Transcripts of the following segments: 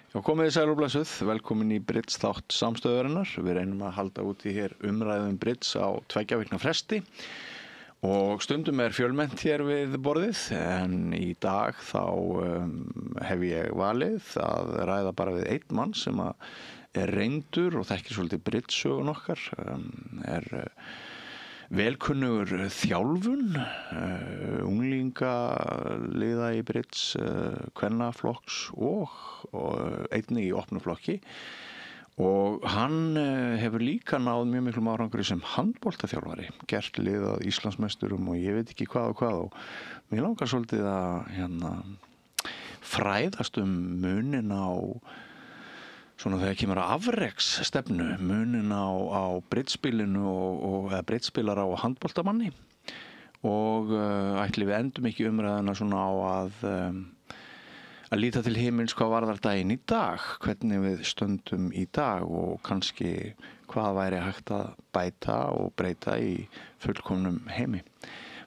Já, komið þið sæl og blessuð, velkomin í Bridge þátt samstöðurinnar. Við reynum að halda úti hér umræðum Bridge á 2 vikna fresti og stundum fjölmennt hér við borðið, en í dag þá hef ég valið að ræða bara við einn mann sem reyndur og þekkir svolítið Bridge-sögun okkar, velkunnugur þjálfun, unglingaliða í Bridge, kvennaflokks og einnig í opnu flokki. Og hann hefur líka náð mjög miklum árangri sem handboltaþjálfari, gert lið að Íslandsmeisturum og ég veit ekki hvað og hvað. Og mér langar svolítið að fræðast munin á svona þegar kemur að afreksstefnu, munin á Bridge-spilinu eða Bridge-spilara og handboltamanni. Og ætli við endum ekki umræðuna svona á að líta til himins hvað varðar daginn í dag, hvernig við stöndum í dag og kannski hvað væri hægt að bæta og breyta í fullkomnum heimi.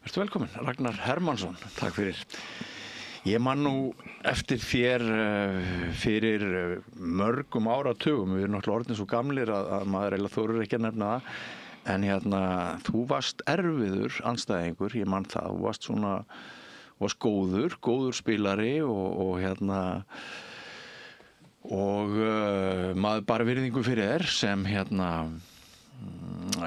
Vertu velkomin, Ragnar Hermannsson. Takk fyrir. Ég man nú eftir þér fyrir mörgum áratugum. Við erum náttúrulega orðin svo gamlir að maður eiginlega þorir ekki að nefna það. En þú varst erfiður andstæðingur, ég man það. Þú varst svona góður spilari og maður bara virðingu fyrir þér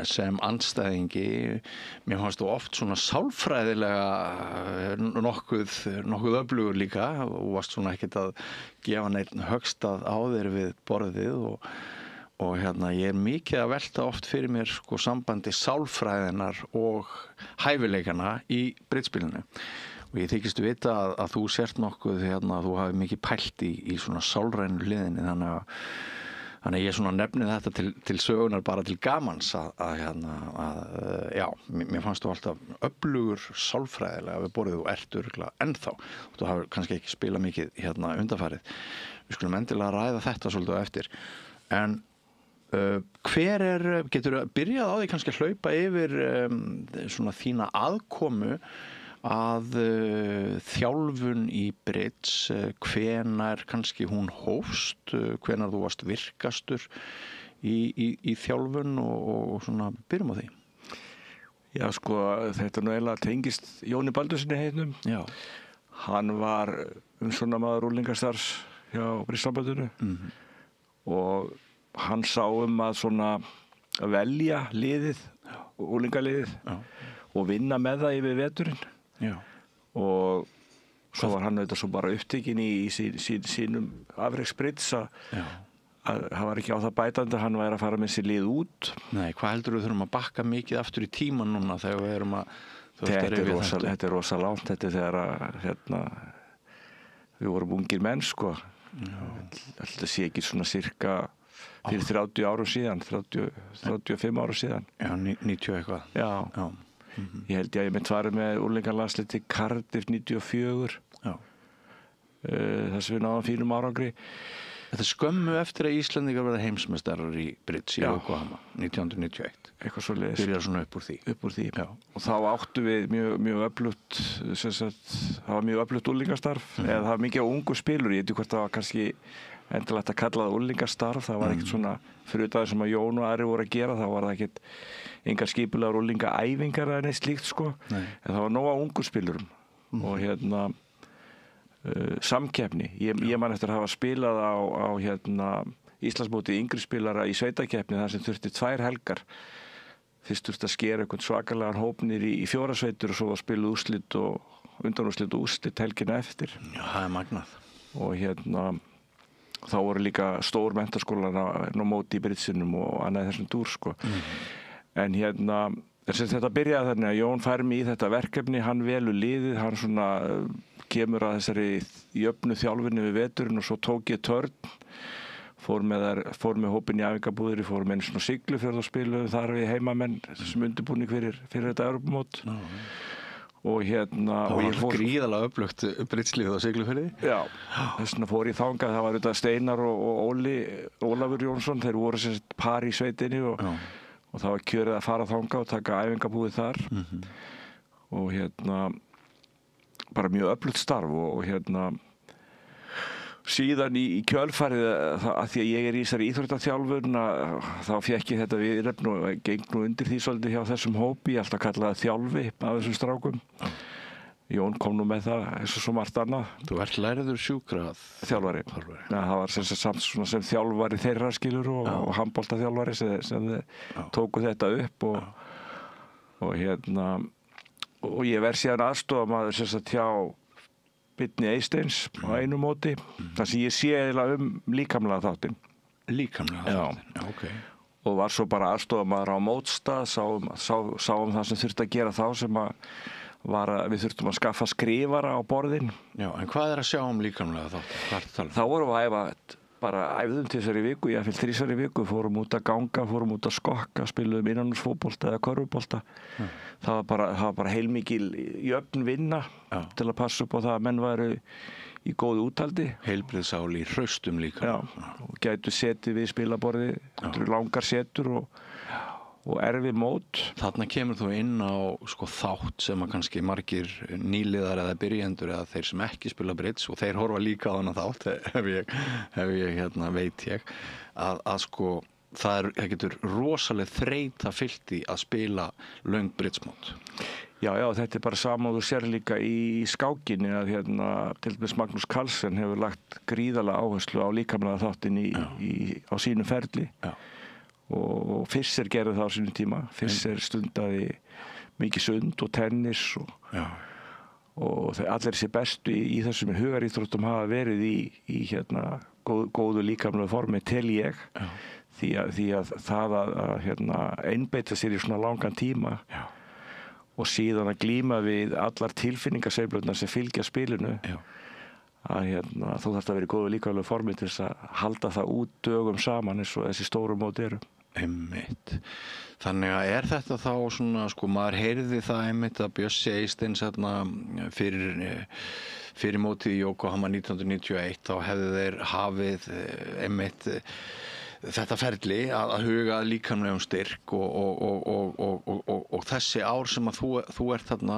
sem andstæðingi. Mér fannst þú oft svona sálfræðilega nokkuð öflugur líka og varst svona ekkert að gefa neitt höggstað á þér við borðið og ég mikið að velta oft fyrir mér sambandi sálfræðinar og hæfileikana í Bridge-spilinu. Og ég þykist vita að þú sért nokkuð þú hafi mikið pælt í svona sálrænu hliðinni, þannig að ég svona nefni þetta til sögunar bara til gamans já, mér fannst þú alltaf öflugur sálfræðilega við borðið og ert örugglega ennþá. Þú hafur kannski ekki spilað mikið undanfarið. Við skulum endilega ræða þetta svolítið á eftir. En getur þú byrjað á því kannski að hlaupa yfir svona þína aðkomu að þjálfun í Bridge, hvenær kannski hún hófst, hvenær þú varst virkastur í þjálfun og svona byrjum á því. Já, þetta nú eiginlega tengist Jóni Baldursssyni heitnum. Já. Hann var umsjónarmaður unglingastarfs hjá Bridge-sambandinu og hann sá að velja liðið, unglingaliðið og vinna með það yfir veturinn. Já. Og svo var hann auðvitað svo bara upptekinn í sínum afreksbrits að hann var ekki á það bætandi, hann væri að fara með sér lið út. Nei, hvað heldur við þurfum að bakka mikið aftur í tíman núna þegar við erum að Þetta rosa langt, þetta þegar við vorum ungir menn Þetta sé ekki svona cirka fyrir 30 árum síðan, 35 árum síðan. Já, 90 eitthvað. Já. Ég held ég mitt farið með úrlingalandslið til Cardiff 94. Já. Þess við náðum fínum árangri. Þetta skömmu eftir að Íslendingar verða heimsmeistarar í Bridge í Yokohama 1991. Eitthvað svoleiðis. Byrjar svona upp úr því. Já. Og þá áttu við mjög öflugt, það var mjög öflugt úrlingastarf, eða það var mikið á ungu spilur. Ég veit ekki hvort það var kannski endilegt að kalla það úrlingastarf. Það var ekkert svona, fyrir það sem að Jón og aðrir voru að gera, þá var það ekkert engar skipulegar úrlingaæfingar eða neitt slíkt En það var nóg á ungu spilurum og samkeppni. Ég man eftir að hafa spilað á Íslandsmóti yngri spilara í sveitakeppni þar sem þurfti 2 helgar. Fyrst þurfti að skera einhvern svakalegan hóp niður í 4 sveitur og svo var spiluð úrslit og undanúrslit og úrslit helgina eftir. Já, það magnað. Og þá voru líka stór menntaskólar á móti í Bridge-sinum og annað þessum dúr En þetta byrjaði þannig að Jón fær mig í þetta verkefni, hann velur liðið, hann svona kemur að þessari jöfnu þjálfunni við veturinn og svo tók ég törn, fór með hópinn í æfingabúðir, fór með einu svona Siglufjörð og spiluðu þar við heimamenn sem undirbúning fyrir þetta Evrópumót. Og það var gríðalega öflugt Bridge-liðið á Siglufirði. Já, þess vegna fór ég þangað, það var auðvitað Steinar og Ólafur Jónsson, þeir voru sem sagt par í sveitinni og það var kjörið að fara þangað og taka æfingabúðið þar og bara mjög öflugt starf og síðan í kjölfarið að því að ég í þessari íþróttaþjálfun þá fékk ég þetta viðurnefni og geng nú undir því svolítið hjá þessum hópi, alltaf kallaði þjálfi af þessum strákum. Jón kom nú með það eins og svo margt annað. Þú ert læriður sjúkraþjálfari. Það var samt svona sem þjálfari þeirra skilur og handboltaþjálfari sem tóku þetta upp og ég verð síðan aðstofamaður sem sagt hjá Birni Eysteins á einu móti. Það sem ég sé eiginlega líkamlega þáttinn. Líkamlega þáttinn, já, ok. Og var svo bara aðstofamaður á mótstað, sáum það sem þurfti að gera þá sem var að við þurftum að skaffa skrifara á borðin. Já, en hvað að sjá líkamlega þáttinn? Þá vorum við að æfa, bara æfðum til þessari viku, ég fyllt 3 þessari viku, fórum út að ganga, fórum út að skokka, spiluðum innanhúsfótbolta eða körfubolta. Það var bara heilmikil jöfn vinna til að passa upp á það að menn væru í góðu úthaldi. Heilbrigðsál í hraustum líka. Já, og gætu setið við spilaborði, langar setur og erfið mót. Þarna kemur þú inn á þátt sem að kannski margir nýliðar eða byrjendur eða þeir sem ekki spila bridge og þeir horfa líka á hana þátt veit ég að það getur rosalega þreyta fyllt í að spila löng bridge mót. Já, þetta bara sama og þú sér líka í skákinni að til dæmis Magnús Carlsen hefur lagt gríðarlega áherslu á líkamlega þáttinn á sínu ferli. Já. Og Fischer gerði það á sínum tíma. Fischer stundaði mikið sund og tennis og allir þessi bestu í þessum hugaríþróttum hafa verið í góðu líkamlegu formi tel ég. Því að það að einbeita sér í svona langan tíma og síðan að glíma við allar tilfinningasveiflurnar sem fylgja spilinu að þú þarft að vera í góðu líkamlegu formi til þess að halda það út dögum saman eins og þessi stóru mót eru. Einmitt. Þannig að þetta þá svona, maður heyrði það einmitt að Bjössi Eysteins fyrir mótið í Yokohama 1991 þá hefðu þeir hafið einmitt þetta ferli að huga líkamlegum styrk og þessi ár sem að þú ert þarna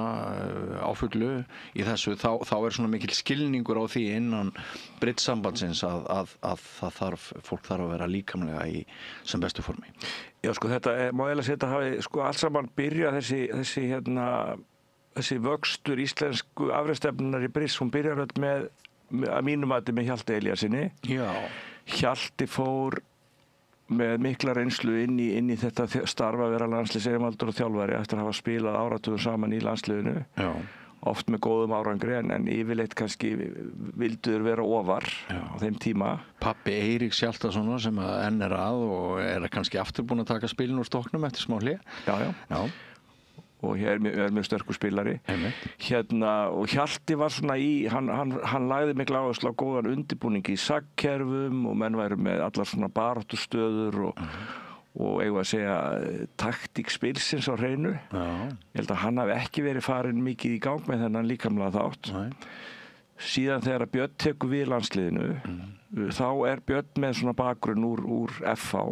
á fullu í þessu þá svona mikil skilningur á því innan bridgesambandsins að fólk þarf að vera líkamlega í sem bestu formi. Já, þetta má eiginlega segja hafi allt saman byrjað þessi vöxtur íslensku afreksstefnunnar í bridge, hún byrjar öll með að mínum mati með Hjalta Elíassyni. Já. Hjalti fór með mikla reynslu inn í þetta starf að vera landsliðseiginvaldur og þjálfari eftir að hafa spilað áratugum saman í landsliðinu. Já. Oft með góðum árangri en yfirleitt kannski vilduður vera ofar á þeim tíma. Pabbi Eiríks Hjaltasonar sem enn að og kannski aftur búinn að taka spilin úr stokknum eftir smá hlé. Já. Og hér er mjög sterkur spilari. Og Hjalti var svona hann lagði mikla áherslu á góðan undirbúning í sagnkerfum og menn væru með allar svona baráttustöður og eigum að segja taktík spilsins á hreinu. Ég held að hann hafi ekki verið farin mikið í gang með þennan líkamlega þátt. Síðan þegar Björn tekur við landsliðinu þá er Björn með svona bakgrunn úr FH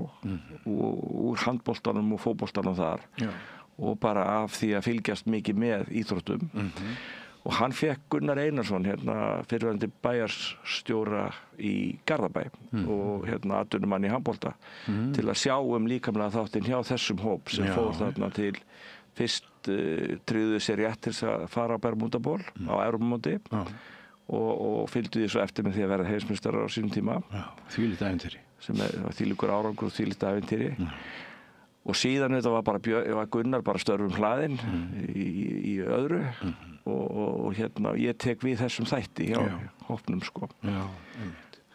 úr handboltanum og fótboltanum þar. Já. Og bara af því að fylgjast mikið með íþróttum. Og hann fekk Gunnar Einarsson fyrrverandi bæjarstjóra í Garðabæ og atvinnumann í handbolta til að sjá líkamlega þáttinn hjá þessum hóp sem fór þarna til fyrst tryggðu sér rétt til að fara á Bermudaból á Evrópumóti og fylgdu því svo eftir með því að verða heimsmeistarar á sínum tíma. Þvílíkt ævintýri. Sem þvílíkur árangur og þvílíkt ævintýri. Og síðan þetta var Gunnar bara störfum hlaðinn í öðru og ég tek við þessum þætti hjá hópnum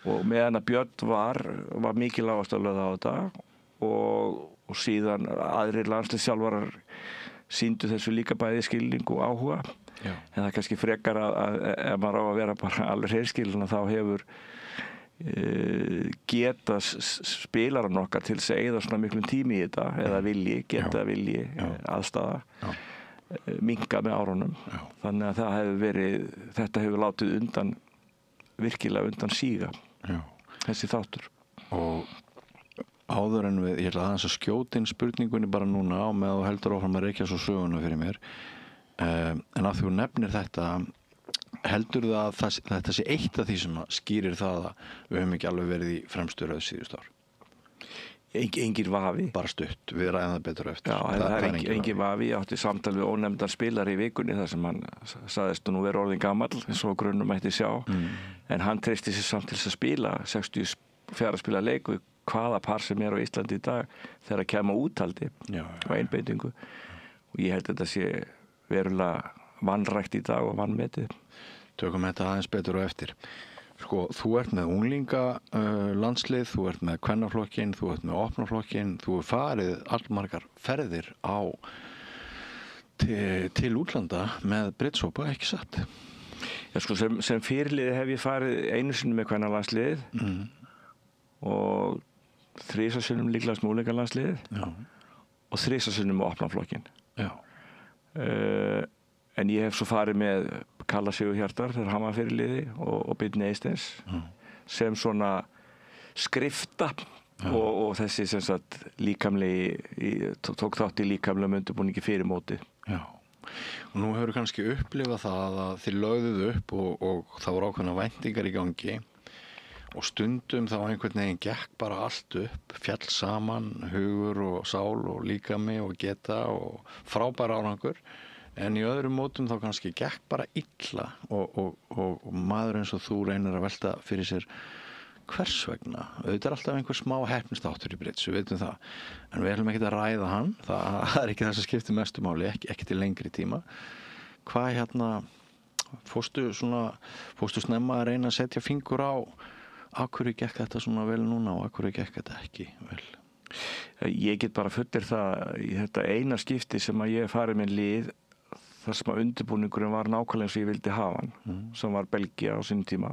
og meðan að Björn var mikil áhersla lögð á þetta og síðan aðrir landsliðsþjálfarar sýndu þessu líka bæði skilning og áhuga. En það er kannski frekar að ef maður á að vera bara alveg hreinskilinn þá hefur geta spilaran okkar til þess að eyða svona miklum tími í þetta eða vilji aðstaða minnka með árunum. Þannig að þetta hefur látið virkilega undan síga þessi þáttur. Og áður en ég ætla aðeins að skjóta inn spurningunni bara núna á með þú heldur áfram að reykja svo söguna fyrir mér en að þú nefnir þetta Heldurðu að þetta sé eitt af því sem skýrir það að við höfum ekki alveg verið í fremstu röð síðust ár? Engin vafi. Bara stutt, við ræðum það betur eftir. Já, það er engin vafi. Ég átti samtal við ónefndar spilari í vikunni þar sem hann sagðist nú vera orðinn gamall, eins og grunnum mætti sjá. En hann treysti sér samt til þess að spila 64 spila leik við hvaða par sem er á Íslandi í dag þegar að kemur úthaldi og einbeitingu. Og ég held að þetta sé verulega vanrækt í dag og vannmetið. Tökum þetta aðeins betur og eftir. Sko, þú ert með unglinga landslið, þú ert með kvennaflokkin, þú ert með opnaflokkin, þú er farið allmargar ferðir til útlanda með brittsópa, ekki satt? Já, sko, sem fyrirliði hef ég farið einu sinni með kvennalandsliðið og 3 sinnum líklegast með unglingalandsliðið og 3 sinnum með opnaflokkin. Já. En ég hef svo farið með Kalla Sigurhjartar þegar hann var fyrirliði og Birni Eysteins sem svona skrifta og þessi sem sagt líkamlegi tók þátt í líkamlegum undirbúningi fyrir móti. Já. Og nú hefur kannski upplifað það að þið lögðuð upp og það voru ákveðna væntingar í gangi og stundum þá einhvern veginn gekk bara allt upp, fjall saman, hugur og sál og líkami og geta og frábær árangur. En í öðrum mótum þá kannski gekk bara illa og maður eins og þú reynir að velta fyrir sér hvers vegna. Auðvitað er alltaf einhver smá heppnistáttur í Brits, við veitum það. En við ætlum ekki að ræða hann, það er ekki það sem skiptir mestu máli, ekki til lengri tíma. Hvað fórstu snemma að reyna að setja fingur á hverju gekk þetta svona vel núna og hverju gekk þetta ekki vel? Ég get bara fullir það í þetta eina skipti sem að ég farið með lið þar sem að undirbúningurinn var nákvæmlega eins og ég vildi hafa hann, sem var Belgía á sínum tíma.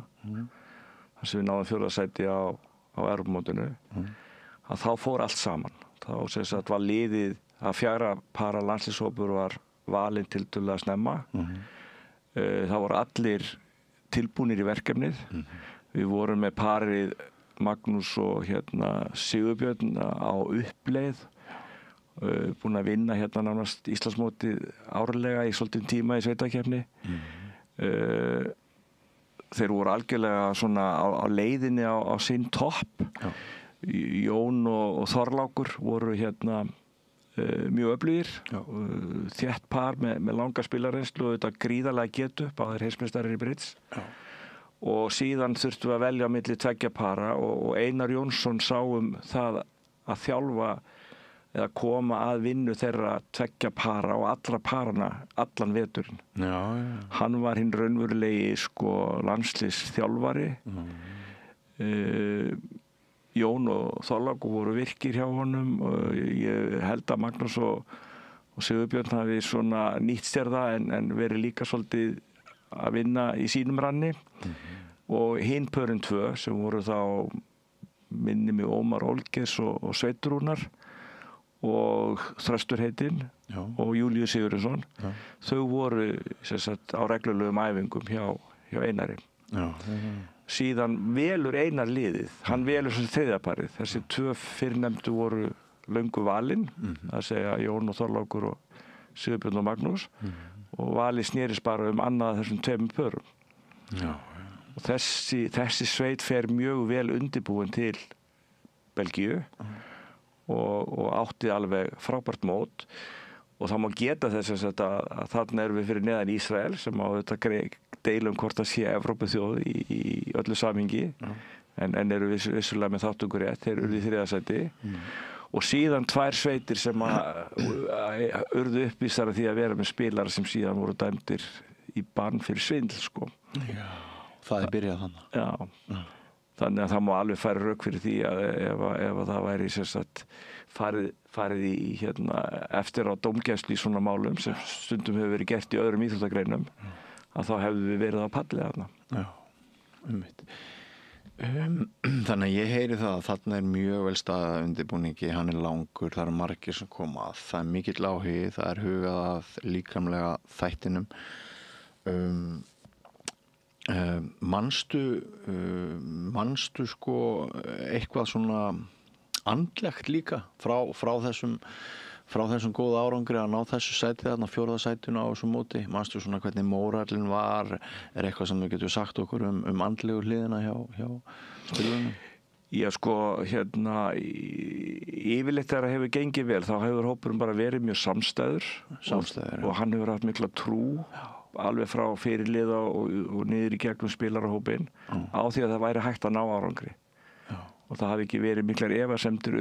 Þar sem við náðum 4. sæti á Evrópumótinu. Að þá fór allt saman. Þá sem sagt var liðið að 4 para landslýshópur var valinn tiltölulega snemma. Það voru allir tilbúnir í verkefnið. Við vorum með parið Magnús og Sigurbjörn á uppleið. Búin að vinna nánast Íslandsmótið árlega í svolítinn tíma í sveitakeppni. Þeir voru algjörlega svona á leiðinni á sinn topp. Jón og Þorlákur voru mjög öflugir, þétt par með langa spilareynslu og þetta gríðarlega getu, báðir heimsmeistarar í Brits. Og síðan þurftum við að velja á milli 2 para og Einar Jónsson sá það að þjálfa eða koma að vinnu þeirra 2 para og allra parana allan veturinn. Já. Hann var hinn raunverulegi landsliðsþjálfari. Jón og Þorlákur voru virkir hjá honum og ég held að Magnús og Sigurbjörn hafi svona nýtt sér það en verið líka svolítið að vinna í sínum ranni. Og hinn pörin 2 sem voru þá minni mig Ómar Olgeirs og Sveitrúnar og Þröstur heitinn og Júlíus Sigurðsson. Þau voru sagt, á reglulegum æfingum hjá Einari. Síðan velur Einar liðið. Hann velur sem 3. parið. Þessi 2 fyrrnefndu voru löngu valin, að segja Jón og Þorlákur og Sigurbjörn og Magnús. Og valið snerist bara annað þessum 2 pörum. Og þessi sveit fer mjög vel undirbúin til Belgíu og átti alveg frábært mót og það má geta þess að þarna erum við fyrir neðan Ísrael sem á þetta deilum hvort það sé Evrópuþjóð í öllu samhengi en eru vissulega með þáttökur rétt, þeir eru í 3. sæti og síðan 2 sveitir sem urðu uppvísar að því að vera með spilara sem síðan voru dæmdir í bann fyrir svindl sko. Já, það byrjað þannig. Já. Þannig að það má alveg færa rök fyrir því að ef það væri sagt, farið í eftir á dómgæslu í svona málum sem stundum hefur verið gert í öðrum íþróttagreinum að þá hefðu við verið á palli þarna. Já, þannig að ég heyri það að þarna er mjög vel staðað undirbúningi, hann er langur, það eru margir sem koma að, það er mikill áhugi, það er hugað að líkamlega þættinum. Manstu sko eitthvað svona andlegt líka frá frá þessum góða árangri að ná þessu sæti þarna, 4. sætinu á þessu móti? Manstu svona hvernig mórallinn var? Eitthvað sem við getum sagt okkur andlegu hliðina hjá spilunum? Já, sko, yfirleitt þegar það hefur gengið vel, þá hefur hópurinn bara verið mjög samstæður og hann hefur haft mikla trú alveg frá fyrirliða og niður í gegnum spilarahópinn á því að það væri hægt að ná árangri. Og það hafi ekki verið miklar efasemdir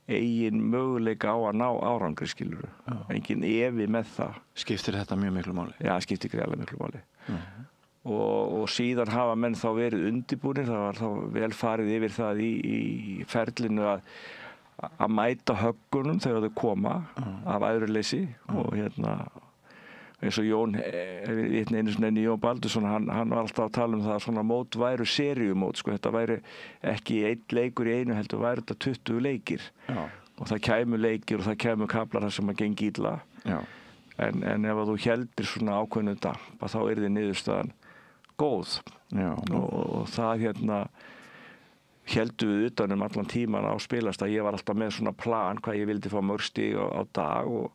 eigin möguleika á að ná árangri, skilurðu. Engin efi með það. Skiptir þetta mjög miklu máli? Já, skiptir greiðlega miklu máli. Og síðan hafa menn þá verið undirbúnir, það var þá vel farið yfir það í ferlinu að mæta höggunum þegar þau koma af æðruleysi og eins og Jón Jón Baldursson, hann var alltaf að tala um það að svona mót væru seríumót, sko, þetta væri ekki einn leikur í einu, heldur væri þetta 20 leikir. Já. Og það kæmu leikir og það kæmu kaflar þar sem að gengi illa. Já. En ef að þú heldir svona ákveðnu damp, þá yrði niðurstaðan góð. Já. Og það héldu við utan allan tíman á spilast að ég var alltaf með svona plan hvað ég vildi fá mörg stig á dag og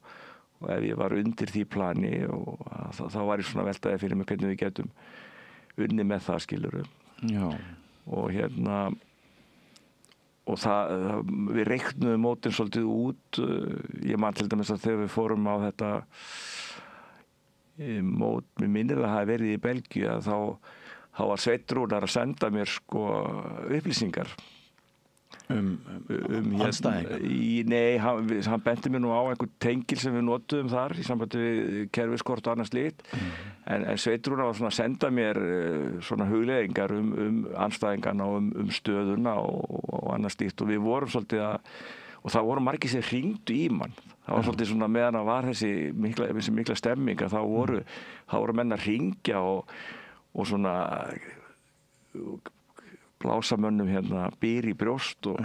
ef ég var undir því plani og þá var ég svona veltaði fyrir mig hvernig við getum unnið með það, skilurðu. Já. Og við reiknuðum mótin svolítið út. Ég man til dæmis að þegar við fórum á þetta mót, mér minnir að það hafi verið í Belgíu, að þá var Sveinn Rúnar að senda mér sko upplýsingar andstæðingar? Nei, hann benti mér nú á einhvern tengil sem við notuðum þar í sambandi við kerfiskort og annað slíkt. En Sveinn Rúnar var svona að senda mér svona hugleiðingar andstæðingarna og stöðuna og annað slíkt, og við vorum svolítið og það voru margir sem hringdu í mann. Það var svolítið svona meðan að var þessi mikla stemming að þá voru menn að hringja og svona blása mönnum byr í brjóst og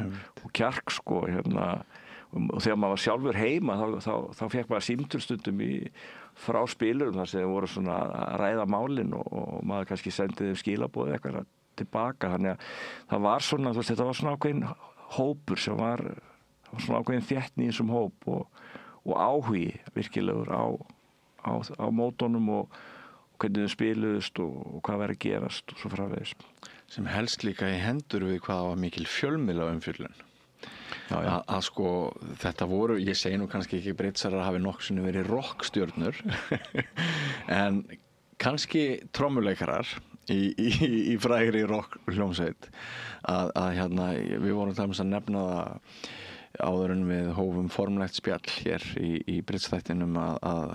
kjark, sko, og þegar maður var sjálfur heima þá fekk maður símtölstundum frá spilurum þar sem þeir voru svona að ræða málin og maður kannski sendið þeim skilaboð eitthvað tilbaka. Þannig að það var svona, þetta var svona ákveðin hópur sem var svona ákveðin þéttni í þessum hóp og áhugi virkilegur á mótunum og hvernig þau spiluðust og hvað væri að gerast og svo framvegis. Sem helst líka í hendur við hvað var mikil fjölmiðlaumfjöllun. Að sko, þetta voru, ég segi nú kannski ekki Britsarar hafi nokksunni verið rockstjörnur, en kannski trommuleikarar í frægri rockhljómsveit, að við vorum það að nefna það áður en við hófum formlegt spjall hér í Britsþættinum að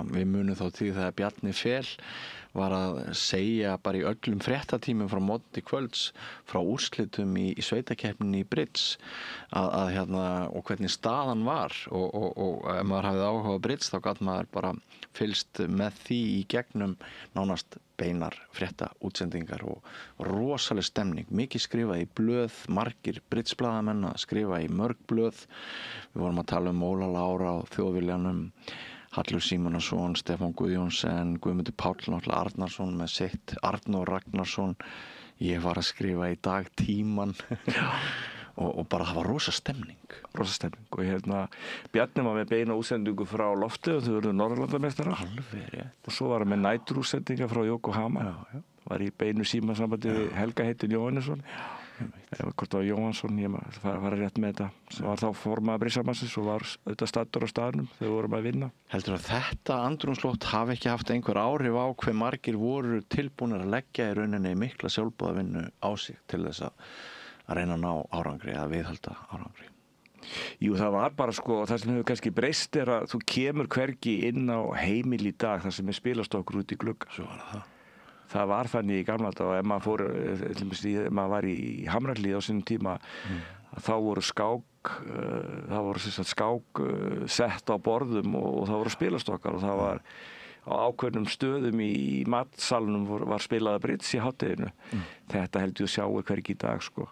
við munum þá til þegar Bjarni Fel var að segja bara í öllum fréttatímum frá morgni til kvölds frá úrslitum í sveitakeppninni í Brits og hvernig staðan var og ef maður hafði áhuga á Brits þá gat maður bara fylgst með því í gegnum nánast beinar fréttaútsendingar og rosaleg stemning, mikið skrifað í blöð, margir Britsblaðamenn að skrifa í mörg blöð. Við vorum að tala um Óla Lára og Þjóðviljanum, Hallur Símonarson, Stefán Guðjónsson, Guðmundur Páll náttúrulega Arnarsson með sitt, Arnór Ragnarsson, ég var að skrifa í dag Tímann og bara það var rosa stemning og Bjarni var með beina útsendingu frá Loftið og þau verður Norðurlandameistarar. Alveg rétt. Og svo var hann með næturútsendinga frá Yokohama. Var í beinu símasambandi við Helga heitin Jóhannesson eða hvort það var Jóhansson, ég var rétt með þetta, sem var þá formaður Brissamannsins og var auðvitað staddur á staðnum þegar við vorum að vinna. Heldur að þetta andrúmsloft hafi ekki haft einhver áhrif á hve margir voru tilbúnir að leggja í rauninni mikla sjálfboðavinnu á sig til þess að reyna að ná árangri eða viðhalda árangri? Jú, það var bara sko, það sem hefur kannski breyst er að þú kemur hvergi inn á heimil í dag þar sem er spilastokkur út í glugga. Svo var það. Það var þannig í gamla dag og ef maður fór, maður var í Hamrahlíð á sínum tíma, þá voru skák sett á borðum og það voru spilastokkar og það var á ákveðnum stöðum í matsalunum var spilaða Brits í hádeginu. Þetta held ég að sjáu hvergi í dag, sko.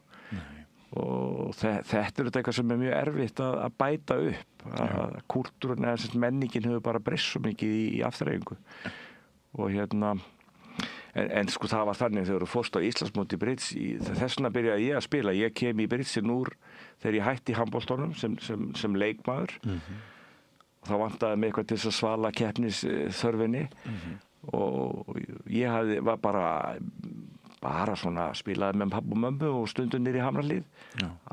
Og þetta er eitthvað sem er mjög erfitt að bæta upp. Kúltúrin eða menningin hefur bara breyst svo mikið í afþreyingu. Og en sko það var þannig þegar þú fórst á Íslandsmóti Brits, þess vegna byrjaði ég að spila. Ég kem í Britsin úr þegar ég hætti í handboltanum sem leikmaður þá vantaði mig eitthvað til þess að svala keppnisþörfinni og ég var bara svona spilaði með pabba og mömmu og stundum niður í Hamrahlíð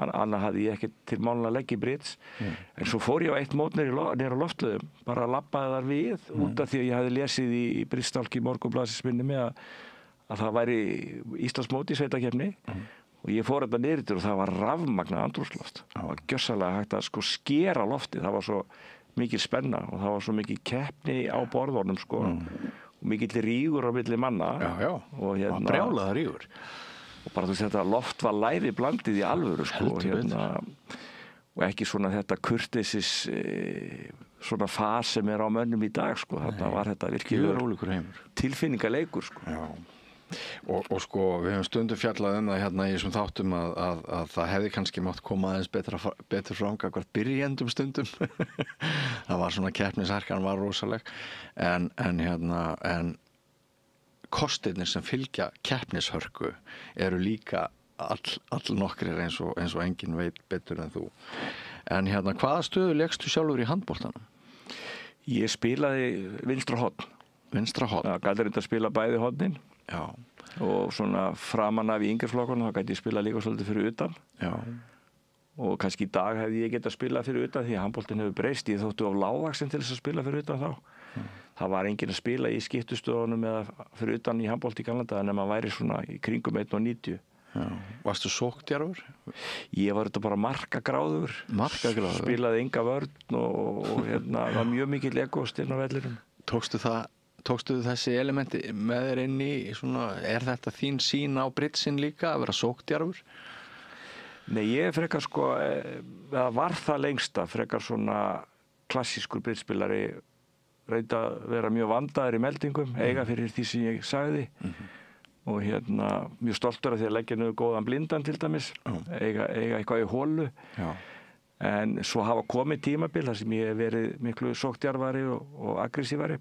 annað hafði ég ekki til mánulega að leggja í Brits en svo fór ég á eitt mót niður á Loftlöðum bara labbaði þar við út af því að ég hafði lesið í Bristálki Morgunblaðsins með að það væri Íslandsmót í sveitakeppni og ég fór þetta niður og það var rafmagnað andrúmsloft það var gjörsamlega hægt að sko skera loftið það var svo mikil spenna og það var svo mikil keppni á borðunum sko mikill rígur á milli manna og brjálaða rígur og bara þú veist þetta loft var lævi blandið í alvöru sko og ekki svona þetta kurteisis svona fas sem á mönnum í dag sko þarna var þetta virkilega tilfinningaleikur sko og sko við höfum stundum fjallað það hérna í þessum þáttum að það hefði kannski mátt koma aðeins betur franga hvert byrjendum stundum það var svona keppnisharkan var rosaleg en kostirnir sem fylgja keppnishörku eru líka all nokkrir eins og enginn veit betur en þú en hvaða stöðu lékstu sjálfur í handboltanum? Ég spilaði vinstra horn gæti reynda að spila bæði hornin og svona framan af í yngri flokkunum þá gæti ég spila líka svolítið fyrir utan og kannski í dag hefði ég getað spilað fyrir utan því að handboltinn hefur breyst ég þóttu of lágvaxinn til þess að spila fyrir utan þá það var enginn að spila í skiptustöðunum eða fyrir utan í handbolti í gamla daga nema væri svona í kringum 1,90 Varstu sókdjarfur? Ég var þetta bara markagráður spilaði enga vörn og var mjög mikill egoist inn á vellinum Tókstu þessi elementi með þér inn í svona, þetta þín sýn á Britsin líka að vera sókdjarfur? Nei, ég frekar sko það var það lengsta frekar svona klassískur Britsspilari reynda að vera mjög vandaður í meldingum eiga fyrir því sem ég sagði og mjög stoltur af því að leggja niður góðan blindan til dæmis eiga eitthvað í hólu en svo hafa komið tímabil þar sem ég hef verið miklu sókdjarfari og aggressívari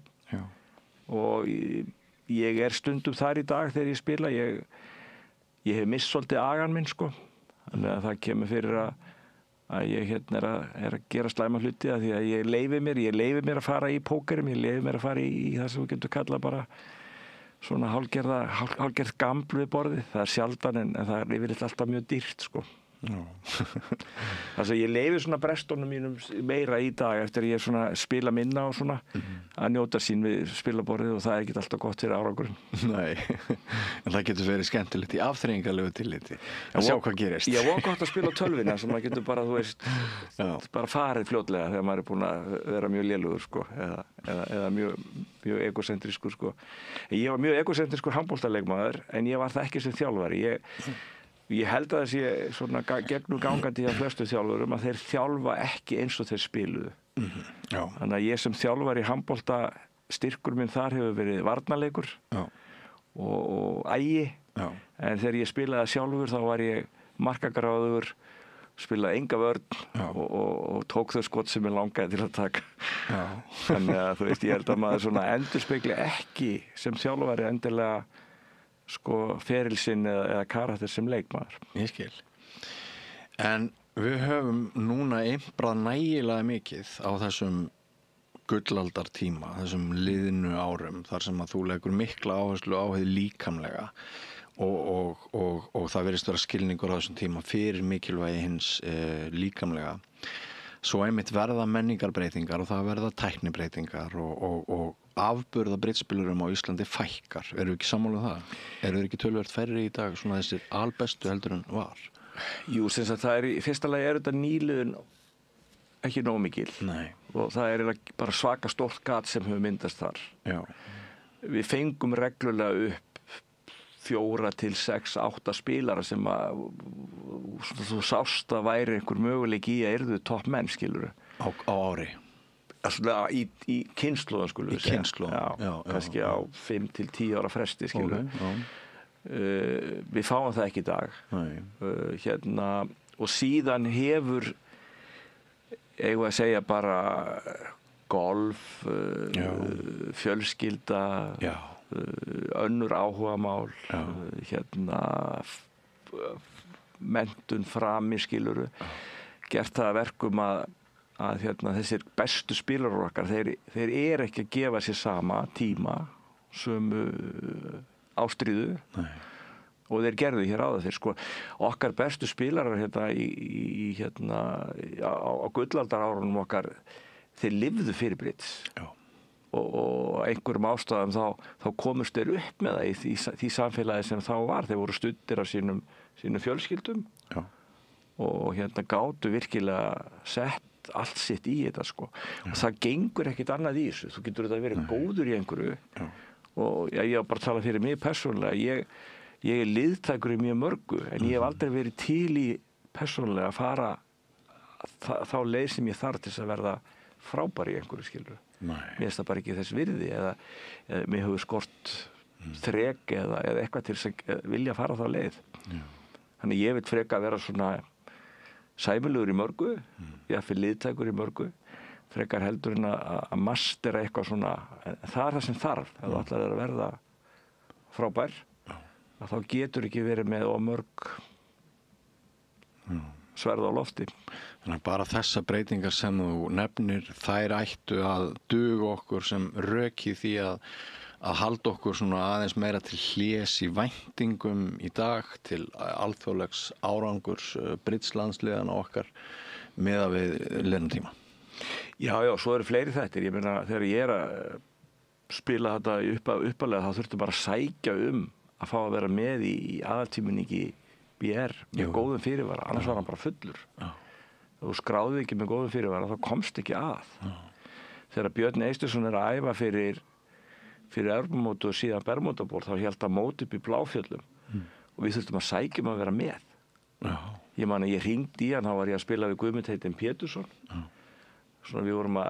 og ég stundum þar í dag þegar ég spila ég hef misst svolítið agan minn sko þannig að það kemur fyrir að ég er að gera slæma hluti að því að ég leyfi mér að fara í pókerum ég leyfi mér að fara í það sem við getum kallað bara svona hálfgerð gaml við borðið það sjaldan en það yfirleitt alltaf mjög dýrt sko Þannig að ég leyfi svona brestunum mínum meira í dag eftir að ég svona spila minna og svona að njóta sín við spilaborðið og það ekki alltaf gott fyrir árangurinn. Nei, en það getur verið skemmtilegt í afþreyingarlegu tilliti að sjá hvað gerist. Já, og gott að spila tölvina sem maður getur bara, þú veist, bara farið fljótlega þegar maður búinn að vera mjög lélugur sko, eða mjög egocentrískur sko. Ég var mjög egocentrískur handboltaleikmaður en ég var það ekki sem þjálfari. Ég held að það sé svona gegnum gangandi hjá flestu þjálfurum að þeir þjálfa ekki eins og þeir spiluðu. Þannig að ég sem þjálfari í handbolta, styrkur minn þar hefur verið varnarleikur og ægi. En þegar ég spilaði sjálfur þá var ég markagráður, spilaði enga vörn og tók þau skot sem ég langaði til að taka. Þannig að þú veist, ég held að maður svona endurspegli ekki sem þjálfari endilega sko ferilsinn eða karakter sem leikmaður. Ég skil. En við höfum núna einbrað nægilega mikið á þessum gullaldartíma, þessum liðnu árum, þar sem að þú leggur mikla áherslu á hið líkamlega og það virðist vera skilningur á þessum tíma fyrir mikilvægi hins líkamlega. Svo einmitt verða menningarbreytingar og það verða tæknibreytingar og afburða britspilurum á Íslandi fækkar. Eru við ekki sammála um það? Eru þeir ekki töluvert færri í dag, svona þessir albestu heldur en var? Jú, sem sagt það í fyrsta lagi þetta nýliðun ekki nógu mikil. Nei. Og það bara svaka stórt gat sem hefur myndast þar. Já. Við fengum reglulega upp 4 til 6, 8 spilara sem að þú sást að væri einhver möguleiki í að yrðu topp menn, skilur á ári. Svona í kynslóðum skulum við segja. Í kynslóðum, já. Kannski á 5 til 10 ára fresti, skilur við fáum það ekki í dag. Og síðan hefur eigum að segja bara golf, fjölskylda, önnur áhugamál, menntun frami skiluru, gert það að verkum að þessir bestu spilarar okkar, þeir eru ekki að gefa sér sama tíma, sömu ástríðu. Nei. Og þeir gerðu hér áður þeir sko okkar bestu spilarar á gullaldarárunum okkar, þeir lifðu fyrir Brits. Já. Og einhverjum ástæðum þá komust þeir upp með það í því samfélagi sem þá var. Þeir voru studdir af sínum fjölskyldum. Já. Og gátu virkilega sett allt sitt í þetta sko. Já. Og það gengur ekkit annað í þessu. Þú getur þetta verið góður í einhverju. Já. Og ég var bara að tala fyrir mig persónulega. Ég er liðtækur í mjög mörgu, en ég hef aldrei verið til í persónulega að fara þá leið sem ég þarf til þess að verða frábær í einhverju skilur. Mér finnst það bara ekki þess virði eða mér hefur skort þrek eða eitthvað til þess að vilja fara þá leið. Þannig ég vil freka að vera svona sæmilegur í mörgu, ég er fyrir liðtækur í mörgu, frekar heldur en að mastera eitthvað svona, það er það sem þarf, ef þú ætlar að verða frábær. Að þá getur ekki verið með mörg sverð á lofti. Þannig að bara þessa breytingar sem þú nefnir, þær ættu að duga okkur sem rök í því að halda okkur svona aðeins meira til hlés í væntingum í dag til alþjóðlegs árangurs Britslandsliðana okkar meðan við liðnum tíma. Já, svo eru fleiri þættir. Ég meina, þegar ég er að spila þetta uppalega þá þurftu bara að sækja að fá að vera með í aðaltíminningi BR með góðum fyrirvara, annars var hann bara fullur. Ef þú skráði ekki með góðum fyrirvara þá komst ekki að. Þegar Björn Eystersson er að æfa fyrir Evrópumót og síðan Bermudaból þá hélt að mót upp í Bláfjöllum og við þurftum að sækja að vera með. Ég man að ég hringdi í hann, þá var ég að spila við Guðmund heitinn Pétursson. Svona við vorum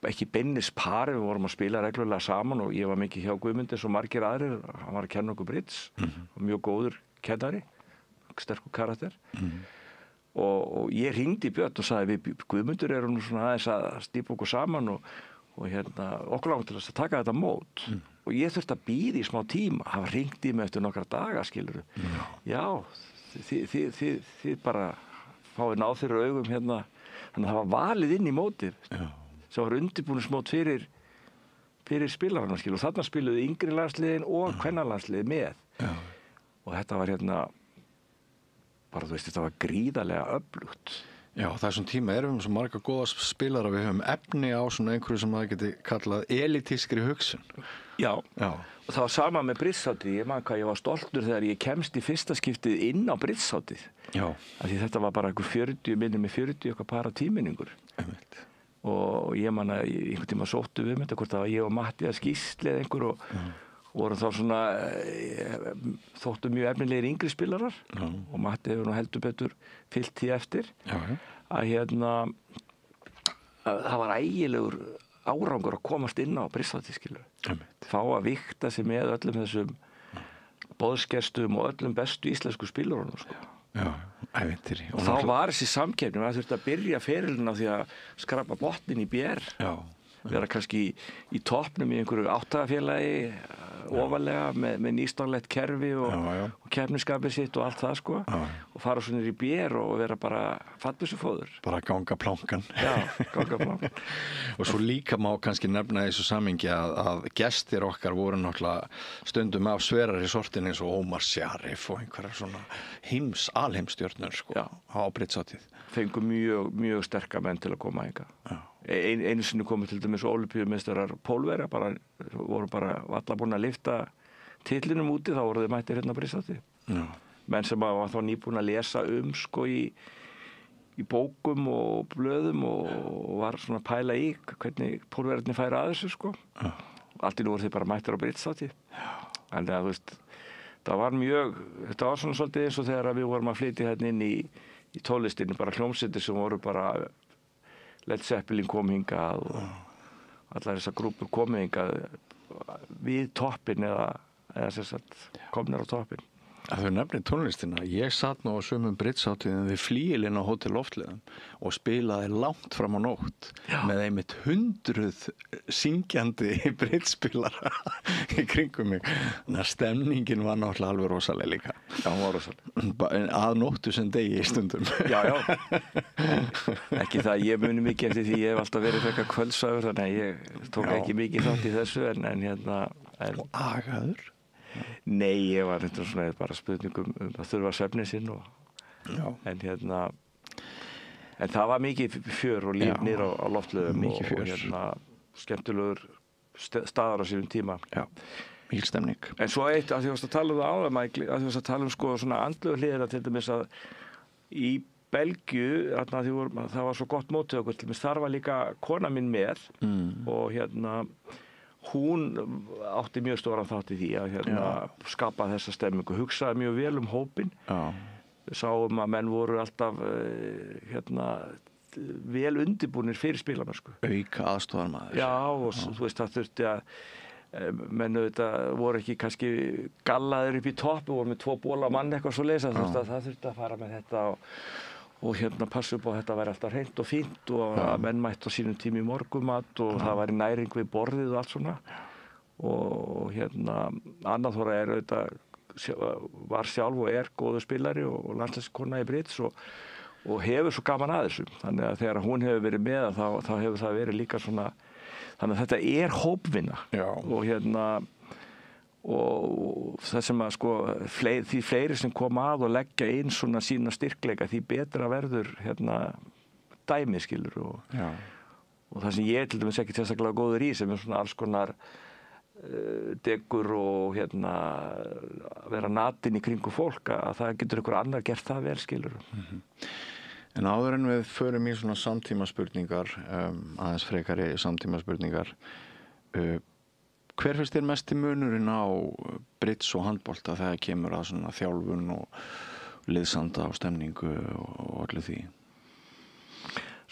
ekki beinnis pari, við vorum að spila reglulega saman og ég var mikið hjá Guðmundi eins og margir aðrir, hann var að kenna okkur Brits og mjög góður kennari, sterkur karakter. Og ég hringdi í Björn og sagði við Guðmundur erum nú svona aðeins að stípa okkur saman og okkur langt til að taka þetta mót. Og ég þurfti að bíða í smá tíma, hann hringdi í mig eftir nokkra daga skiluru. Já, þið bara fáið náð fyrir augum Þannig að það var valið inn í mótið sem var undirbúningsmót fyrir spilarana og þarna spiluðu yngri landsliðin og kvennalandsliðin með. Og þetta var bara þú veist, þetta var gríðarlega öflugt. Já, þessum tíma erum við svo marga góða spilara, við höfum efni á svona einhverju sem maður geti kallað elitískri hugsun. Já. Og það var sama með Brittshátíð. Ég man hvað ég var stoltur þegar ég kemst í fyrsta skiptið inn á Brittshátíð. Því þetta var bara minnir með 40 eitthvað para tíminningur. Og ég man að einhvern tíma sóttu við þetta, hvort það var ég og Matthías Gísli eða einhver og voru þá svona þóttu mjög efnilegir yngri spilarar og Matti hefur nú heldur betur fyllt því eftir að það var ægilegur árangur að komast inn á Brittshátíð skilur. Fá að vigta sig með öllum þessum boðsgestum og öllum bestu íslensku spilarunum sko. Ævintýri. Og þá var þessi samkeppni, maður þurfti að byrja ferilinn á því að skrapa botnin í BR. Vera kannski í toppnum í einhverju áttagafélagi ofalega með nýstárlegt kerfi og keppnisskapið sitt og allt það sko og fara svona í BR og vera bara fallbyssufóður. Bara ganga plankan. Ganga plankan. Og svo líka má kannski nefna í þessu samhengi að gestir okkar voru náttúrulega stundum af sverari sortin eins og Ómar Sharif og einhverjar svona alheimsstjörnur sko á Brittshátíð. Fengu mjög sterka menn til að koma hingað. Einu sinni komið til dæmis ólympíumeistarar pólverja, voru bara alla búin að lyfta titlinum úti, þá voru þau mættir hérna á Brittshátíð. Menn sem var þá nýbúin að lesa sko í bókum og blöðum og var svona að pæla í hvernig pólverjarnir færi að þessu sko. Allt í nú voru þau bara mættir á Brittshátíð. Þannig að þú veist, þetta var svona svolítið eins og þegar við vorum að flytja hérna inn í tónlistinni, bara hljómsveitir sem voru bara Led Zeppelin kom hingað og allar þessar grúpur komið hingað við toppin eða sem sagt komnir á toppin. Að þau nefnir tónlistina. Ég satt nú á sömum briddshátíðum við Flíilinn á Hótel Loftleiðum og spilaði langt fram á nótt með einmitt 100 syngjandi briddspilara í kringum mig. Þannig að stemningin var náttúrulega alveg rosaleg líka. Já, hún var rosaleg. Að nóttu sem degi í stundum. Já. Ekki það, ég muni mikið eftir því ég hef alltaf verið frekar kvöldsvæfur, þannig að ég tók ekki mikið þátt í þessu Og agaður? Nei, ég var þetta svona bara spurningum að þurfa svefninn sinn en það var mikið fjör og líf niður á Loftleiðum og skemmtilegur staðar á sínum tíma. Já, mikil stemning. En svo eitt, að því að tala um það áðan, að því að tala um sko svona andlegu hliðina til dæmis að í Belgíu, það var svo gott mótið okkur, til dæmis þar var líka kona mín með og hún átti mjög stóran þátt í því að skapa þessa stemmingu, hugsaði mjög vel um hópinn. Sáum að menn voru alltaf vel undirbúnir fyrir spilamennsku. Auka aðstoðarmaður. Já, og þú veist, það þurfti að menn auðvitað voru ekki kannski gallaðir upp í topp og voru með 2 bóla mann eitthvað svo leysa, það þurfti að fara með þetta og passa upp á að þetta væri alltaf hreint og fínt og að menn mættu á sínum tíma í morgumat og það væri næring við borðið og allt svona og Anna Þóra var sjálf og góður spilari og landsliðskona í bridds og hefur svo gaman að þessu, þannig að þegar hún hefur verið með þá hefur það verið líka svona, þannig að þetta hópvinna og það sem að sko því fleiri sem koma að og leggja inn svona sína styrkleika því betra verður dæmi skilur og það sem ég til dæmis ekki sérstaklega góður í sem svona alls konar degur og vera natin í kringu fólk að það getur einhver annar gert það vel skilur. En áður en við förum í svona samtímaspurningar aðeins frekari samtímaspurningar hver finnst þér mesti munurinn á bridds og handbolta þegar kemur að svona þjálfun og liðsanda og stemningu og öllu því?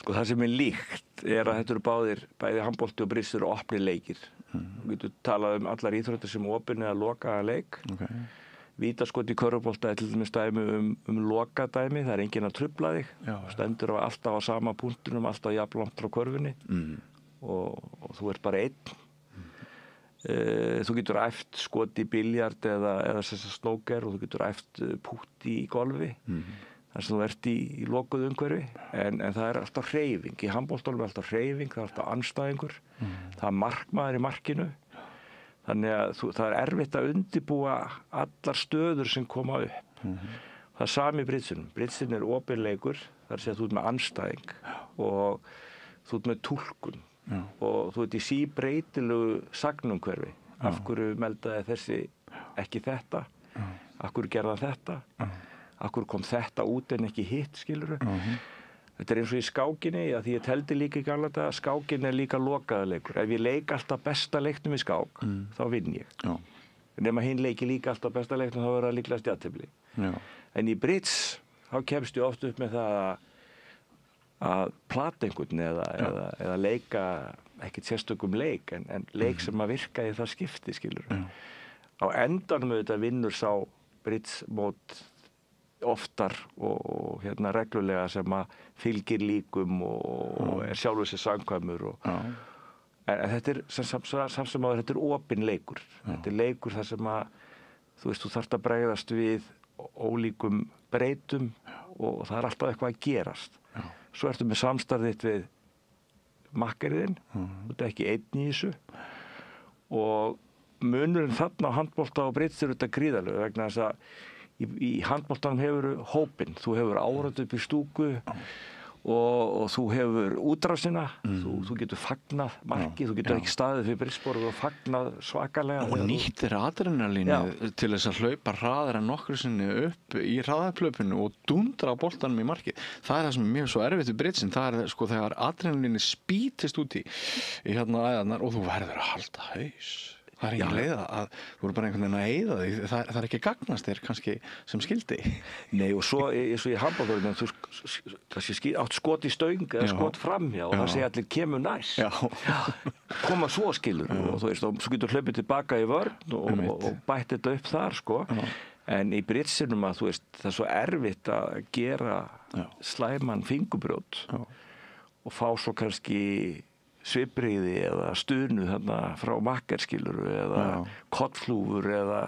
Sko það sem líkt að þetta eru bæði handbolti og bridds eru opnir leikir. Við getum talað um allar íþróttir sem opin eða lokaða leik. Vítaskot í körfubolta til dæmis dæmi lokadæmi, það enginn að trufla þig. Stendur alltaf á sama punktinum, alltaf jafnlangt frá körfunni og þú ert bara einn. Þú getur æft skot í biljard eða snóker og þú getur æft pútt í golfi þar sem þú ert í lokuðu umhverfi en það er alltaf hreyfing í handboltanum er alltaf hreyfing, það er alltaf andstæðingur það er markmaður í markinu þannig að það er erfitt að undirbúa allar stöður sem koma upp það er sami í bridsinum bridsin er opin leikur, það er að segja að þú ert með andstæðing og þú ert með túlkun og þú ert í síbreytilegu sagnumhverfi af hverju meldaði þessi ekki þetta af hverju gerða þetta af hverju kom þetta út en ekki hitt skilurðu þetta er eins og í skákinni að því ég teldi líka í gamla daga skákin er líka lokaða leikur ef ég leik alltaf besta leiknum í skák þá vinn ég nema hinn leiki líka alltaf besta leiknum þá verður það líklega jafntefli en í bridds þá kemst ég oft upp með það að plata einhvern eða leika ekkert sérstökum leik en leik sem að virka í það skipti skilur á endanum auðvitað vinnur sá briddsmót oftar og reglulega sem að fylgir líkum og er sjálfur sér samkvæmur en þetta er samt sem áður þetta er opinn leikur þetta er leikur þar sem að þú veist þú þarft að bregðast við ólíkum breytum og það er alltaf eitthvað að gerast svo ertu með samstarfið við makkariðinn, þú ert ekki einn í þessu og munurinn þarna á handbolta og bridds er þetta gríðarlega vegna þess að í handboltanum hefur hópinn, þú hefur árat upp í stúku og þú hefur útrásina, þú getur fagnað marki, þú getur ekki staðið fyrir briddsborð og fagnað svakalega og nýttir adrenalínu til þess að hlaupa hraðar en nokkru sinni upp í hraðaplöpunu og dundra á boltanum í markið það er það sem er mjög svo erfitt við bridsin það er sko þegar adrenalínu spýtist út í æðarnar og þú verður að halda haus það er engin leið að þú voru bara einhvern veginn að eyða því það er ekki gagnast þér kannski sem skildi Nei og svo í handboltanum þú kannski átt skot í stöng eða skot framhjá og það segja allir kemur næst koma svo skilur og þú veist og svo getur hlaupið tilbaka í vörn og bætt þetta upp þar sko en í bridgesinum að þú veist það svo erfitt að gera slæman fingubrjót og fá svo kannski svipbrigði eða stuðnu þarna frá makker skiluru eða kollflúfur eða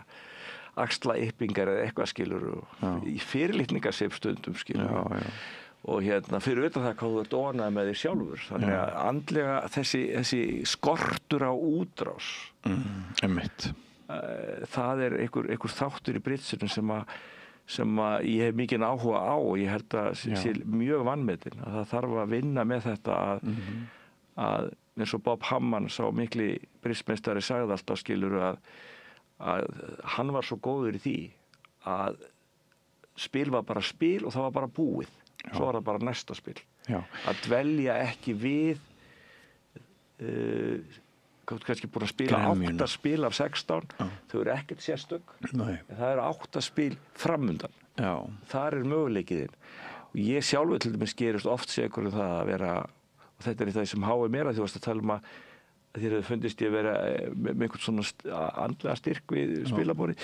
axlaippingar eða eitthvað skiluru í fyrirlitningasvipstundum skiluru og fyrir utan það hvað þú ert óánægður með þig sjálfur þannig að andlega þessi skortur á útrás einmitt það einhver þáttur í bridgesinum sem að ég hef mikinn áhuga á og ég held að sé mjög vanmetinn að það þarf að vinna með þetta að eins og Bob Hamman sá mikli bridgemeistari sagði alltaf skiluru að hann var svo góður í því að spil var bara spil og það var bara búið svo var það bara næsta spil að dvelja ekki við kannski búin að spila 8 spil af 16 þau eru ekkert sérstök en það eru 8 spil framundan þar möguleikiðinn og ég sjálfur til dæmis gerist oft segur það að vera og þetta er það sem háir mér að þú varst að tala að þér hefur fundist ég að vera með einhvern svona andlega styrk við spilaborði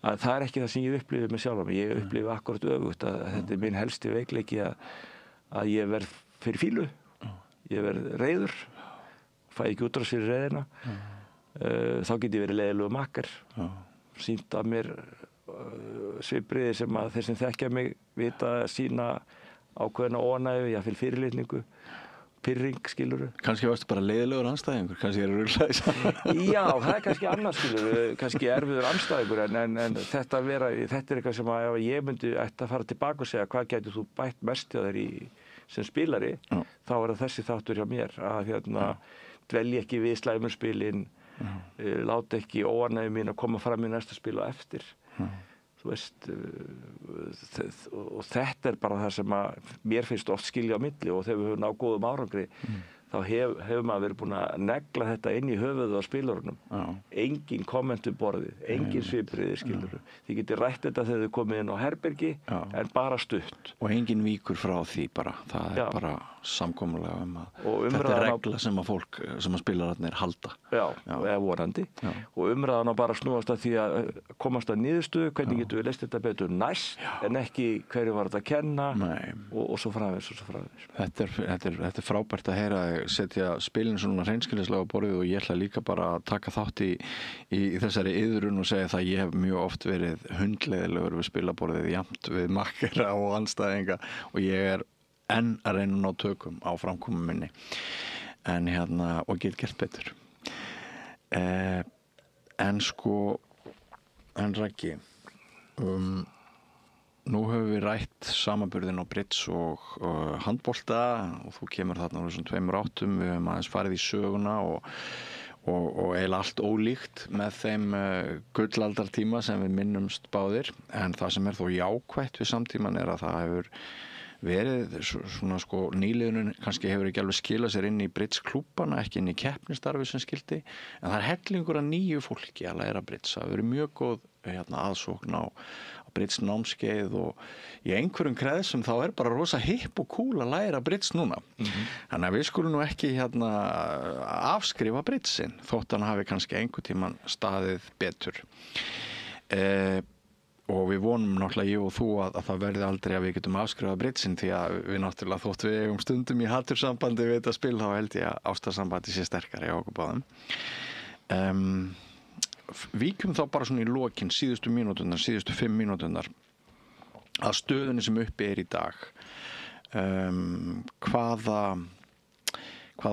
að það er ekki það sem ég upplifið með sjálf ég upplifið akkurat öfugt að þetta er minn helsti veikleiki að ég verð fyrir fílu ég verð reiður fæ ekki útrás fyrir reiðina þá get ég verið leiðilegur makker sýnt að mér svipbriði sem að þeir sem þekkja mig vita sína ákveðna óánægju ég fyrir fyrirlitningu pirring skiluru kannski varstu bara leiðilegur andstæðingur kannski ruglaði saman já, það kannski annars skiluru kannski erfiður andstæðingur en þetta er eitthvað sem að ef ég myndi ætti að fara tilbaka og segja hvað gætir þú bætt mest hjá þér sem spilari þá það þessi þáttur hjá mér að dvelja ekki við slæmurspilin láta ekki óánægju mín að koma fram í næsta spil og eftir þú veist og þetta er bara það sem að mér finnst oft skilja á milli og þegar við höfum náð góðum árangri þá hefur maður verið búin að negla þetta inn í höfuðið á spilurunum engin kommentu borðið engin svipriði skilur þið getið rætt þetta þegar þið komið inn á herbergi en bara stutt og engin víkur frá því bara það er bara samkomulega að þetta er regla sem að fólk sem að spilararnir halda eða vonandi og umræðan á bara snúast að því að komast að niðurstöðu hvernig getum við leyst þetta betur næst en ekki hverju var þetta að kenna og svo framvegis þetta er frábært að heyra setja spilin svona hreinskilnislega á borðið og ég ætla líka bara að taka þátt í þessari iðrun og segja það ég hef mjög oft verið hundleiðilegur við spilaborðið jafnt við makkera og andstæðinga og ég er enn að reyna að ná tökum á framkomu minni en og get gert betur en Raggi nú höfum við rætt samanburðin á bridge og handbolta og þú kemur þarna úr þessum 2 áttum við höfum aðeins farið í söguna og eiginlega allt ólíkt með þeim gullaldartíma sem við minnumst báðir en það sem er þó jákvætt við samtíman er að það hefur verið svona nýliðunin kannski hefur ekki alveg skilað sér inn í bridge klúbbana ekki inn í keppnistarfi sem skildi en það er hellingur að nýju fólki að læra bridge það hefur verið mjög góð aðsókn á bridge námskeið og í einhverjum kreðsum þá er bara rosa hipp og cool að læra bridge núna þannig að við skulum nú ekki afskrifa bridgeinn þótt hann hafi kannski einhvern tímann staðið betur og við vonum náttúrulega ég og þú að það verði aldrei að við getum afskrifað bridgeinn því að við náttúrulega þótt við eigum stundum í hatursambandi við þetta spil þá held ég að ástarsambandi sé sterkari á okkur báðum víkjum þá bara svona í lokin síðustu 5 mínúturnar að stöðunni sem uppi er í dag hvaða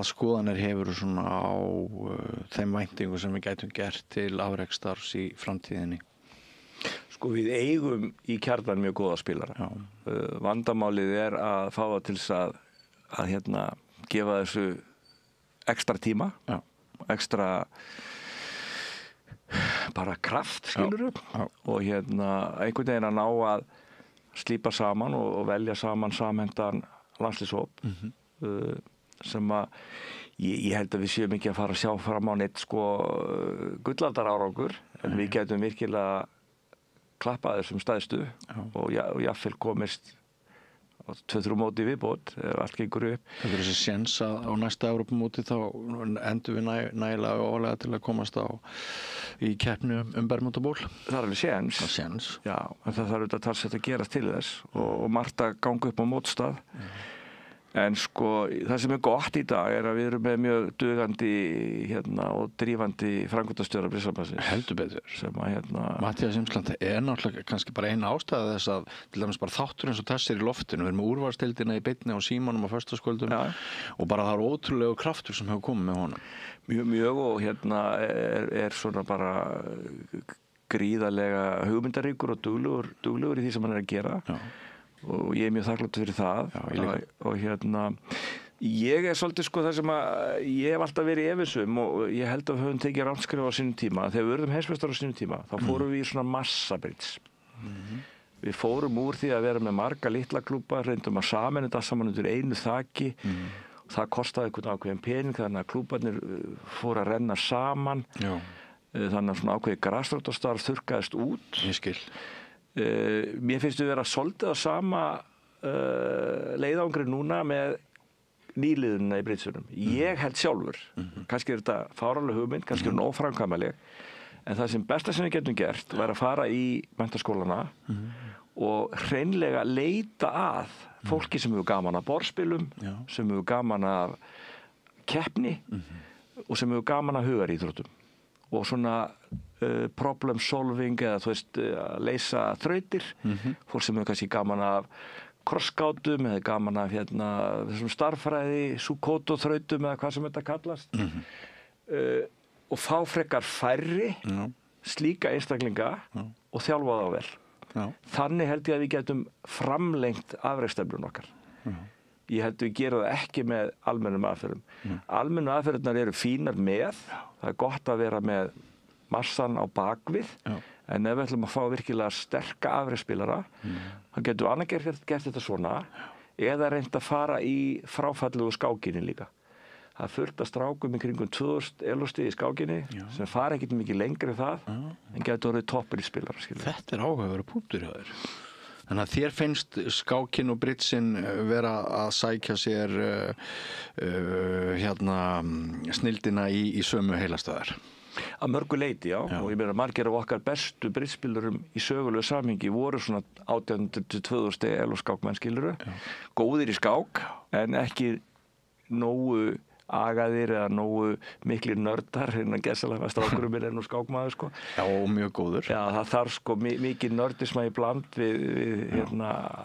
skoðanir hefur svona á þeim væntingum sem við gætum gert til afrekstars í framtíðinni Sko við eigum í kjarnan mjög góða spilara vandamálið er að fá það til þess að gefa þessu ekstra tíma ekstra bara kraft skilurðu og einhvern veginn að ná að slípa saman og velja saman samhentan landslýshóp sem að ég held að við séum ekki að fara að sjá fram á neitt gullaldar árangur en við getum virkilega klappað þessum stæðstu og jafnvel komist 2-3 móti viðbót ef allt gengur upp. Það er þessi séns að á næsta Evrópumóti þá endur við nægilega ólega til að komast á í keppni Bermudaból. Það alveg séns. Já, en það þarf auðvitað talsvert að gerast til þess og margt að ganga upp á mótstað. En sko, það sem gott í dag að við erum með mjög dugandi og drífandi framkvæmdastjóra Brissambansins. Heldur betur. Sem að Matthías Imsland náttúrulega kannski bara eina ástæða þess að til dæmis bara þáttur eins og þessir í loftinu. Við erum með úrvalsdeildina í beinni á Símanum á föstudagskvöldum og bara það ótrúlegu kraftur sem hefur komið með honum. Mjög og er svona bara gríðarlega hugmyndaríkur og duglegur í því sem hann að gera. Já. Og ég mjög þakkláttur fyrir það. Já, og ég svolítið sko það sem að ég hef alltaf verið í efisum og ég held að við höfum tekið rannskrif á sínum tíma. Þegar við urðum heimsmeistarar á sínum tíma þá fórum við í svona massabridge. Við fórum úr því að vera með marga litla klúbba, reyndum að sameina þetta saman undir einu þaki. Það kostaði einhvern ákveðin pening þannig að klúbbarnir fóru að renna saman. Já. Þannig að svona ákveðið grasrótarstarf þurrkaðist út. Ég skil. Mér finnst við vera svolítið á sama leiðangri núna með nýliðunina í bridgeunum. Ég held sjálfur, kannski þetta fáránleg hugmynd, kannski óframkvæmanleg, en það sem besta sem við getum gert var að fara í menntaskólana og hreinlega leita að fólki sem hefur gaman af borðspilum, sem hefur gaman af keppni og sem hefur gaman af hugaríþróttum og svona problem solving eða þú veist að leysa þrautir, fólk sem hefur kannski gaman af krossgátum eða gaman af þessum starffræði, Sukoto þrautum eða hvað sem þetta kallast og fá frekar færri slíka einstaklinga og þjálfa þá vel. Þannig held ég að við getum framlengt afrekstefnun okkar. Ég held að við gerum það ekki með almennum aðferðum. Almennu aðferðunar eru fínar með, það er gott að vera með massan á bakvið, en ef við ætlum að fá virkilega sterka afrektsspilara, þá getum við annað gert þetta svona, eða reynt að fara í fráfallegu skákinni líka. Það er fullt af strákum í kringum 2000 elostið í skákinni, sem fara ekkert mikið lengri það, en getur orðið toppur í spilara. Þetta áhugaverður punktur hjá þér. Þannig að þér finnst skákin og bridgein vera að sækja sér snildina í sömu heilastöðar? Að mörgu leyti, já. Og ég meina margir af okkar bestu bridgespilurum í sögulegu samhengi voru svona 1800-2000 eloskákmenn, skilurðu. Góðir í skák, en ekki nógu agaðir eða nógu miklir nördar innan gessalega strákurum minn nú skákmaður sko. Já, og mjög góður. Já, það þarf sko mikið nördisma í bland við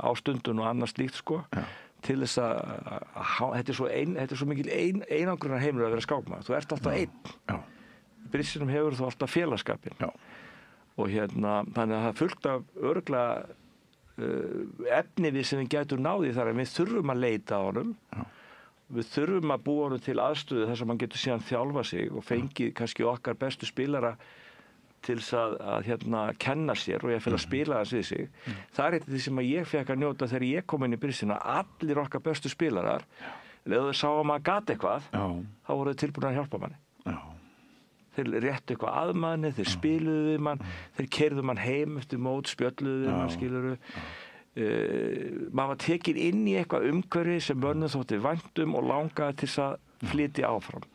ástundun og annað slíkt sko. Já. Til þess að þetta er svo mikil einangrunar heimur að vera skákmaður. Þú ert alltaf einn. Já. Bridgeunum hefur þú alltaf félagskapinn. Já. Og þannig að það fullt af örugglega efni við sem við gætum náði þar en við þurfum að leita á honum. Já. Við þurfum að búa honum til aðstöðu þar sem hann getur síðan þjálfa sig og fengið kannski okkar bestu spilara til þess að kenna sér og ég fyrir að spila þess við sig. Það er eitthvað sem ég fekk að njóta þegar ég kom inn í Bridgeuna. Allir okkar bestu spilarar, ef þau sáu að maður gat eitthvað, þá voru þau tilbúin að hjálpa manni. Já. Þeir réttu eitthvað að manni, þeir spiluðu við mann, þeir keyrðu mann heim eftir mót, spjölluðu við mann, skilurðu. Maður var tekin inn í eitthvað umhverfi sem mönnum þótti væntum og langaði til að flytja áfram.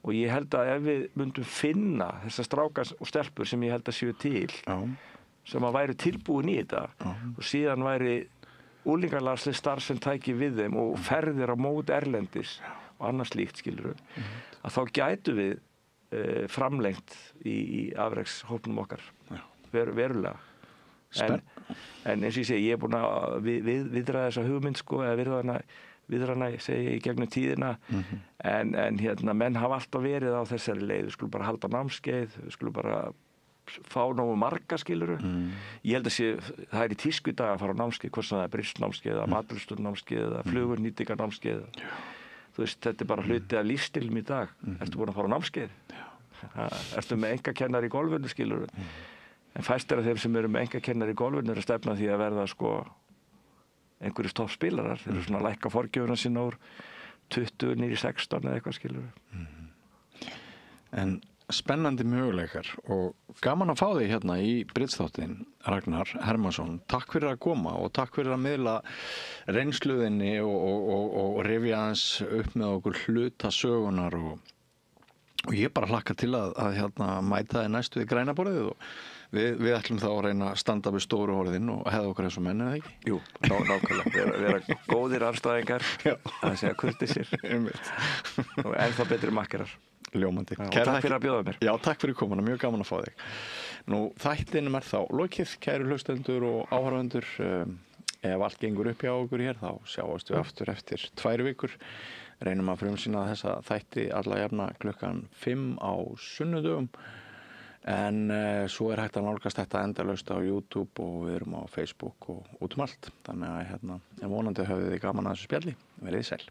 Og ég held að ef við myndum finna þessar strákar og stelpur sem ég held að séu til, sem að væri tilbúin í þetta og síðan væri úlingarlagsleg starf sem tæki við þeim og ferðir á mót erlendis og annað slíkt, skilurðu, að þá gætu við framlengt í afrekshópnum okkar verulega. En eins og ég segi, ég er búin að viðraða þessa hugmynd sko, eða viðrana segi ég í gegnum tíðina, en menn hafa alltaf verið á þessari leið. Við skulum bara halda námskeið, við skulum bara fá nógu marga, skilurðu. Ég held að það er í tísku í dag að fara á námskeið, hvort sem það er bristnámskeið, matvörustunámskeið, flugurnýtingarnámskeið. Þú veist, þetta er bara hluti af lífstílnum í dag. Ertu búin að fara á námskeið? Ertu með einkakennari í golfinu, skilurðu? En fæstir af þeim sem eru með einkakennari í golfinu eru að stefna því að verða sko einhverjir toppspilarar. Þeir eru svona að lækka forgjöfuna sína úr 20 niður í 16 eða eitthvað, skilurðu. En spennandi möguleikar og gaman að fá þig hérna í Bridge-þáttinn, Ragnar Hermansson. Takk fyrir að koma og takk fyrir að miðla reynsluðinni og rifja aðeins upp með okkur hluta sögunar og ég bara hlakka til að hérna mæta þið næstu í grænaborðið og við ætlum þá að reyna að standa við stóru orðin og hefða okkur eins og menn, eða ekki? Jú, nákvæmlega, vera góðir arfstæðingar, að segja kurteisir og ennþá betri makkerar. Ljómandi. Og takk fyrir að bjóða mér. Já, takk fyrir komuna, mjög gaman að fá þig. Nú, þættinum þá lokið, kæru hlustendur og áhorfendur. Ef allt gengur upp hjá okkur hér, þá sjáumst við aftur eftir 2 vikur. Reynum að frumsýna þessa þætti alla jafna klukkan 5 á sunnudögum. En svo hægt að nálgast þetta endalaust á YouTube og við erum á Facebook og út allt. Þannig að vonandi höfðu þið gaman að þessu spjalli. Verið sæl.